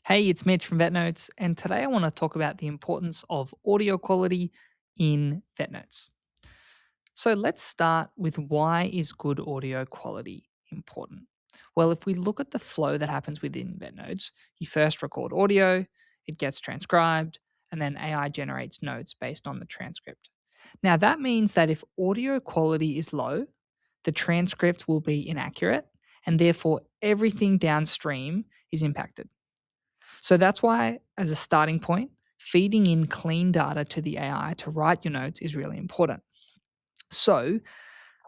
Hey, it's Mitch from VetNotes, and today I want to talk about the importance of audio quality in VetNotes. So let's start with why is good audio quality important? Well, if we look at the flow that happens within VetNotes, you first record audio, it gets transcribed, and then AI generates notes based on the transcript. Now, that means that if audio quality is low, the transcript will be inaccurate, and therefore everything downstream is impacted. So that's why, as a starting point, feeding in clean data to the AI to write your notes is really important. So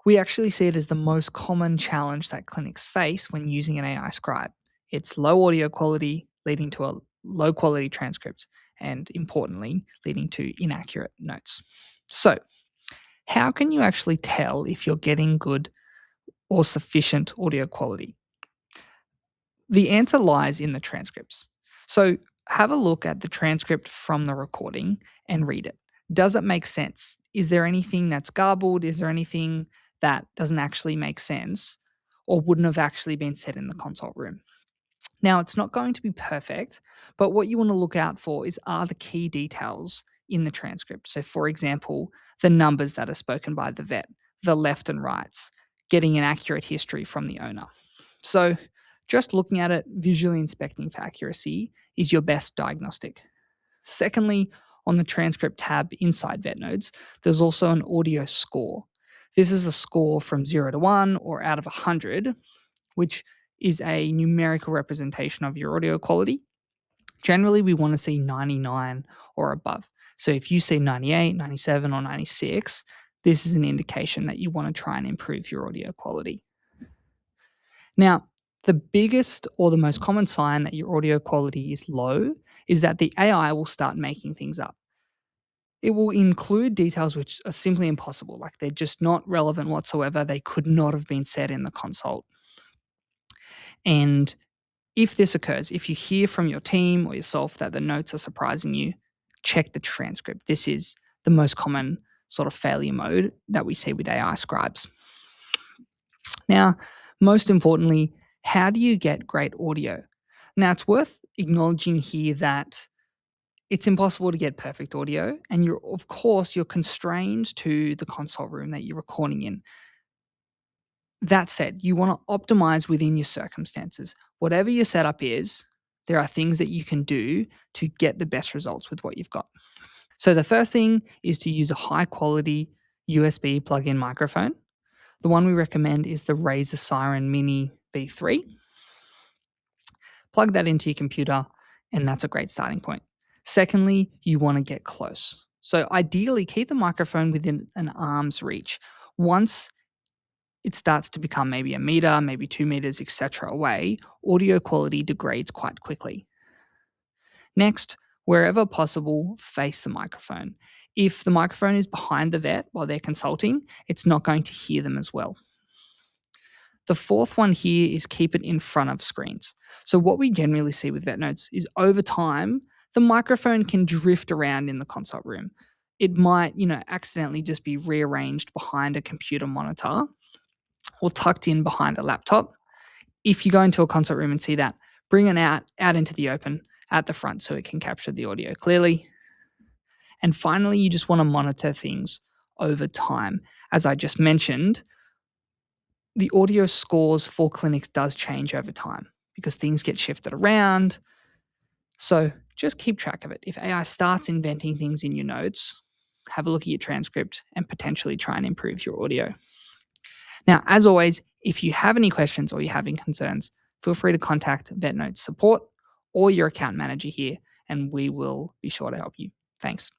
we actually see it as the most common challenge that clinics face when using an AI scribe. It's low audio quality, leading to a low quality transcript, and importantly, leading to inaccurate notes. So, how can you actually tell if you're getting good or sufficient audio quality? The answer lies in the transcripts. So have a look at the transcript from the recording and read it. Does it make sense? Is there anything that's garbled? Is there anything that doesn't actually make sense or wouldn't have actually been said in the consult room? Now, it's not going to be perfect, but what you want to look out for are the key details in the transcript. So, for example, the numbers that are spoken by the vet, the left and rights, getting an accurate history from the owner. So, just looking at it, visually inspecting for accuracy is your best diagnostic. Secondly, on the transcript tab inside VetNotes, there's also an audio score. This is a score from 0 to 1 or out of 100, which is a numerical representation of your audio quality. Generally, we want to see 99 or above. So if you see 98, 97, or 96, this is an indication that you want to try and improve your audio quality. Now, the biggest or the most common sign that your audio quality is low is that the AI will start making things up. It will include details which are simply impossible, like they're just not relevant whatsoever. They could not have been said in the consult. And if this occurs, if you hear from your team or yourself that the notes are surprising you, check the transcript. This is the most common sort of failure mode that we see with AI scribes. Now, most importantly, how do you get great audio? Now, it's worth acknowledging here that it's impossible to get perfect audio, and you're constrained to the consult room that you're recording in. That said, you want to optimize within your circumstances. Whatever your setup is, there are things that you can do to get the best results with what you've got. So the first thing is to use a high quality USB plug-in microphone. The one we recommend is the Razer Siren Mini V3. Plug that into your computer, and that's a great starting point. Secondly, you want to get close. So ideally, keep the microphone within an arm's reach. Once it starts to become maybe a meter, maybe 2 meters, etc. away, audio quality degrades quite quickly. Next, wherever possible, face the microphone. If the microphone is behind the vet while they're consulting, it's not going to hear them as well. The fourth one here is keep it in front of screens. So what we generally see with VetNotes is over time, the microphone can drift around in the consult room. It might, accidentally just be rearranged behind a computer monitor or tucked in behind a laptop. If you go into a consult room and see that, bring it out into the open at the front so it can capture the audio clearly. And finally, you just want to monitor things over time. As I just mentioned, the audio scores for clinics does change over time because things get shifted around. So just keep track of it. If AI starts inventing things in your notes, have a look at your transcript and potentially try and improve your audio. Now, as always, if you have any questions or you're having concerns, feel free to contact VetNotes support or your account manager here, and we will be sure to help you. Thanks.